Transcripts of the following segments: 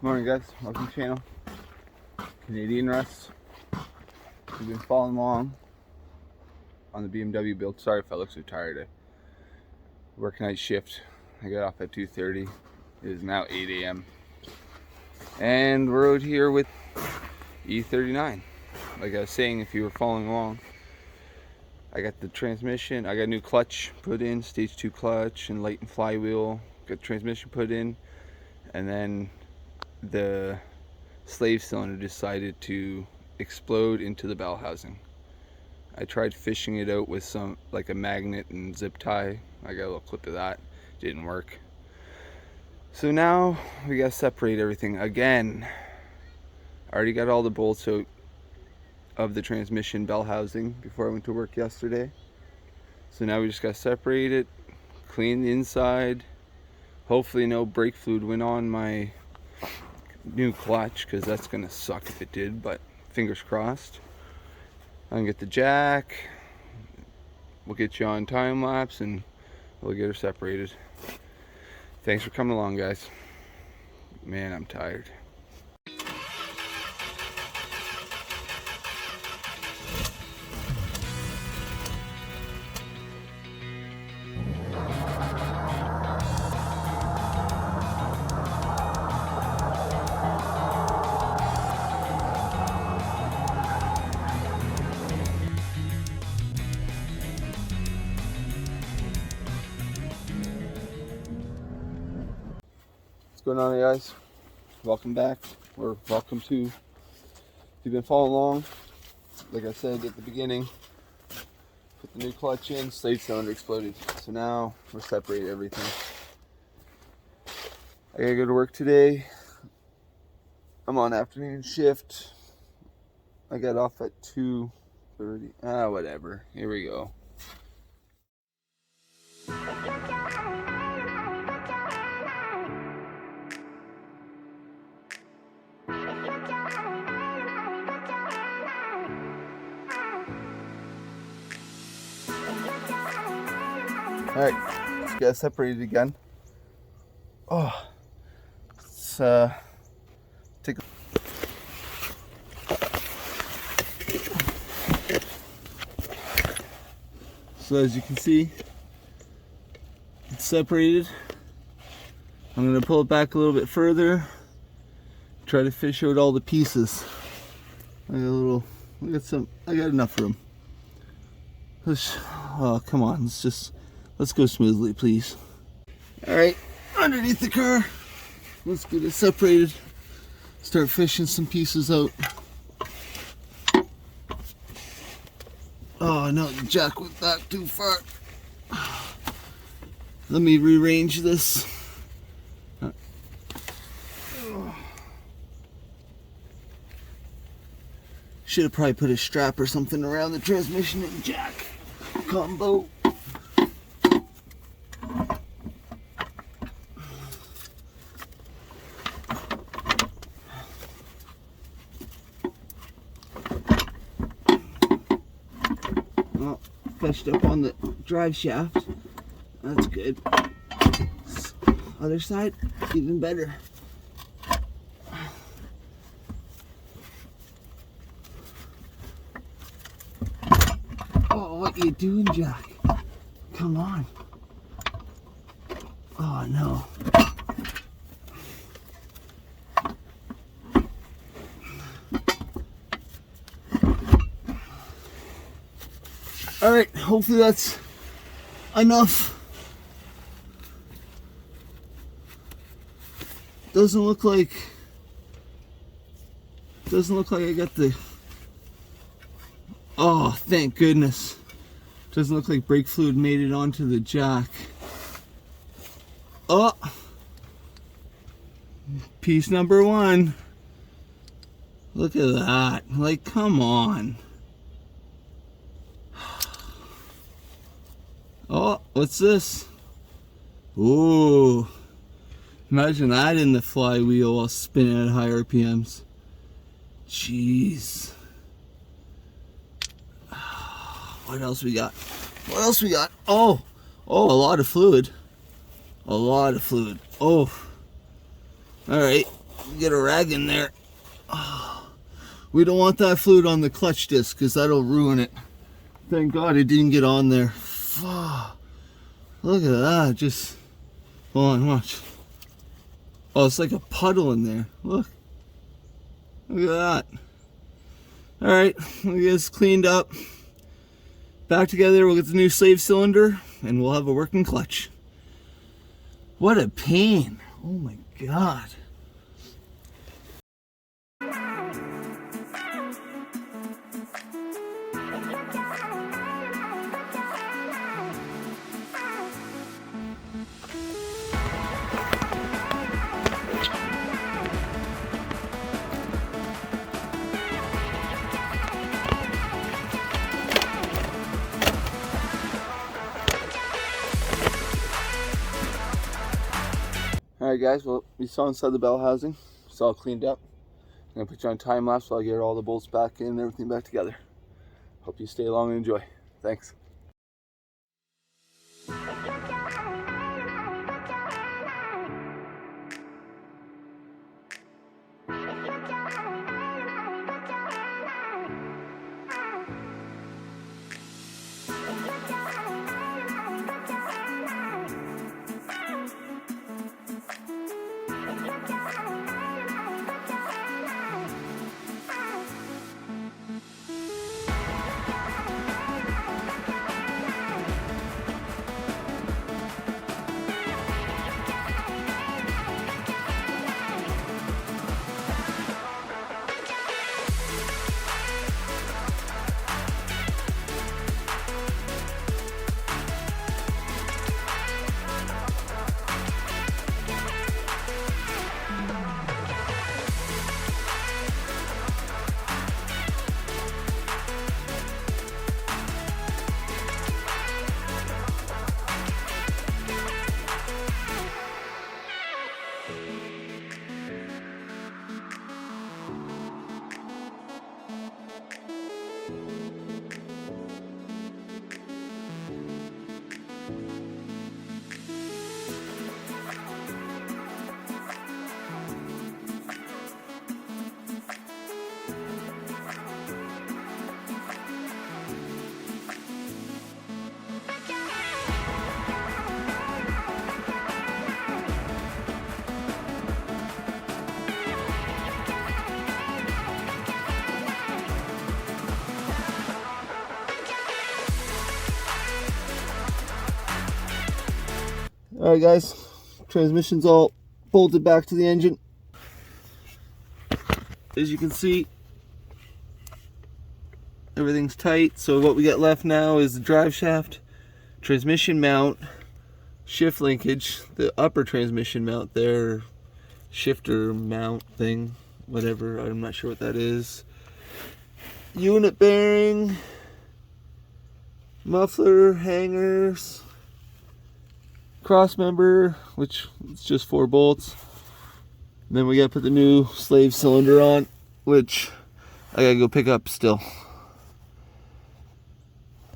Morning guys, welcome to the channel. Canadian Russ. We've been following along on the BMW build. Sorry if I look so tired. I work night shift. I got off at 2:30. It is now 8 a.m. and we're out here with e39. Like I was saying, if you were following along, I got the transmission, I got a new clutch put in, stage 2 clutch and light and flywheel, got the transmission put in, and then the slave cylinder decided to explode into the bell housing. I tried fishing it out with some, like a magnet and zip tie. I got a little clip of that, didn't work. So now we gotta separate everything again. I already got all the bolts out of the transmission bell housing before I went to work yesterday. So now we just gotta separate it, clean the inside. Hopefully no brake fluid went on my new clutch, because that's gonna suck if it did, but fingers crossed. I'm gonna get the jack, we'll get you on time lapse and we'll get her separated. Thanks for coming along guys. Man, I'm tired. What's going on guys? Welcome back, or welcome to, if you've been following along, like I said at the beginning, put the new clutch in, slave cylinder exploded. So now we're separating everything. I gotta go to work today. I'm on afternoon shift. I got off at 2:30. Whatever. Here we go. Alright, let's get separated again. Oh, let's take a... So as you can see, it's separated. I'm going to pull it back a little bit further, try to fish out all the pieces. I got enough room. Oh, come on, let's go smoothly, please. Alright, underneath the car, let's get it separated, start fishing some pieces out. Oh no, the jack went back too far. Let me rearrange this. Should have probably put a strap or something around the transmission and jack combo. Well, fetched up on the drive shaft. That's good. Other side, even better. Oh, what are you doing, Jack? Come on. Oh, no. Alright, hopefully that's enough. Doesn't look like I got the... Oh, thank goodness. Doesn't look like brake fluid made it onto the jack. Oh! Piece number 1. Look at that. Like, come on. Oh, what's this? Ooh. Imagine that in the flywheel while spinning at high RPMs. Jeez. What else we got? What else we got? Oh, a lot of fluid. A lot of fluid. Oh. Alright. Get a rag in there. Oh, we don't want that fluid on the clutch disc because that'll ruin it. Thank God it didn't get on there. Look at that. Just hold on, watch. Oh, it's like a puddle in there. Look at that. All right, we'll get this cleaned up. Back together, we'll get the new slave cylinder and we'll have a working clutch. What a pain. Oh my God. Alright guys, well, we saw inside the bell housing. It's all cleaned up. I'm going to put you on time lapse while I get all the bolts back in and everything back together. Hope you stay along and enjoy. Thanks. Alright guys, transmission's all bolted back to the engine. As you can see, everything's tight. So what we got left now is the drive shaft, transmission mount, shift linkage, the upper transmission mount there, shifter mount thing, whatever, I'm not sure what that is. Unit bearing, muffler, hangers, cross member, which is just 4 bolts. And then we gotta put the new slave cylinder on, which I gotta go pick up still.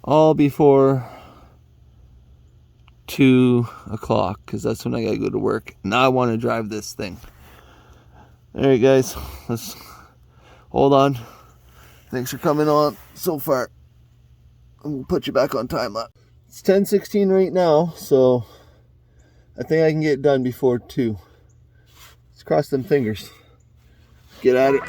All before 2 o'clock, because that's when I gotta go to work. Now I want to drive this thing. Alright guys, let's hold on. Thanks for coming on so far. And we'll put you back on time lapse. It's 10:16 right now, so I think I can get it done before 2. Let's cross them fingers. Get at it.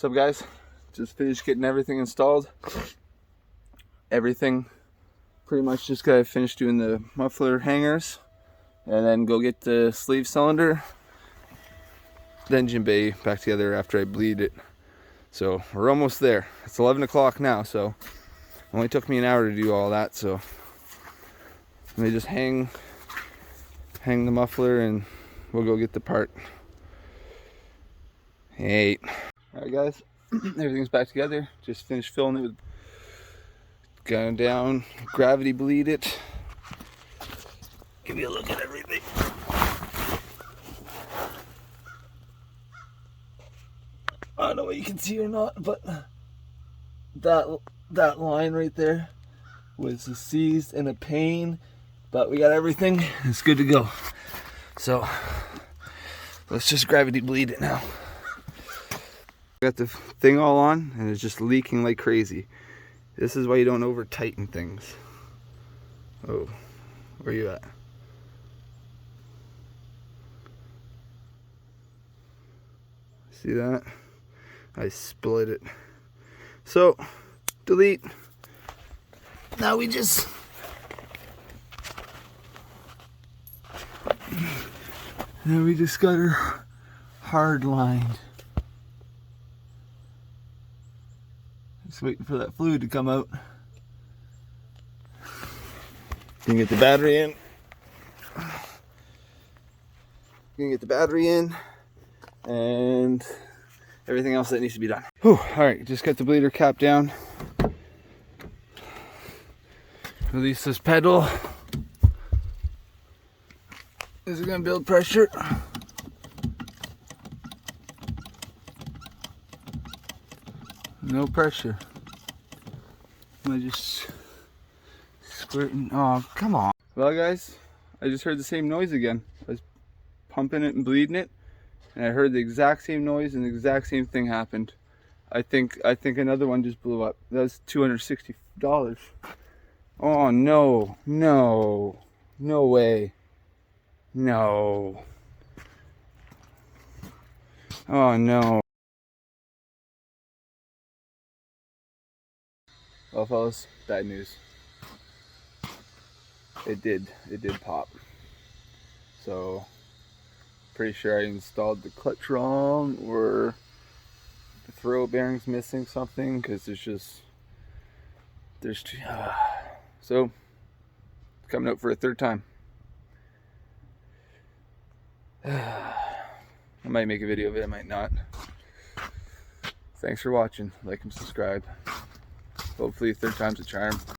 What's up, guys? Just finished getting everything installed. Everything pretty much just got finished doing the muffler hangers, and then go get the sleeve cylinder, the engine bay back together after I bleed it. So we're almost there. It's 11 o'clock now, so it only took me an hour to do all that. So let me just hang the muffler and we'll go get the part. Hey. Alright, guys, everything's back together. Just finished filling it with, going down, gravity bleed it. Give you a look at everything. I don't know what you can see or not, but that line right there was a seized and a pain, but we got everything. It's good to go. So let's just gravity bleed it now. Got the thing all on and it's just leaking like crazy. This is why you don't over tighten things. Oh, where you at? See that? I split it. So, delete. Now we just got her hard lined. Just waiting for that fluid to come out. You can get the battery in. You can get the battery in and everything else that needs to be done. Whew, all right, just got the bleeder cap down. Release this pedal. This is gonna build pressure. No pressure. Am I just squirting? Oh, come on. Well, guys, I just heard the same noise again. I was pumping it and bleeding it, and I heard the exact same noise and the exact same thing happened. I think another one just blew up. That's $260. Oh no, no, no way, no. Oh no. Well, fellas, bad news. It did pop. So, pretty sure I installed the clutch wrong, or the throw bearing's missing something, because there's two. So, coming out for a third time. I might make a video of it, I might not. Thanks for watching. Like and subscribe. Hopefully third time's a charm.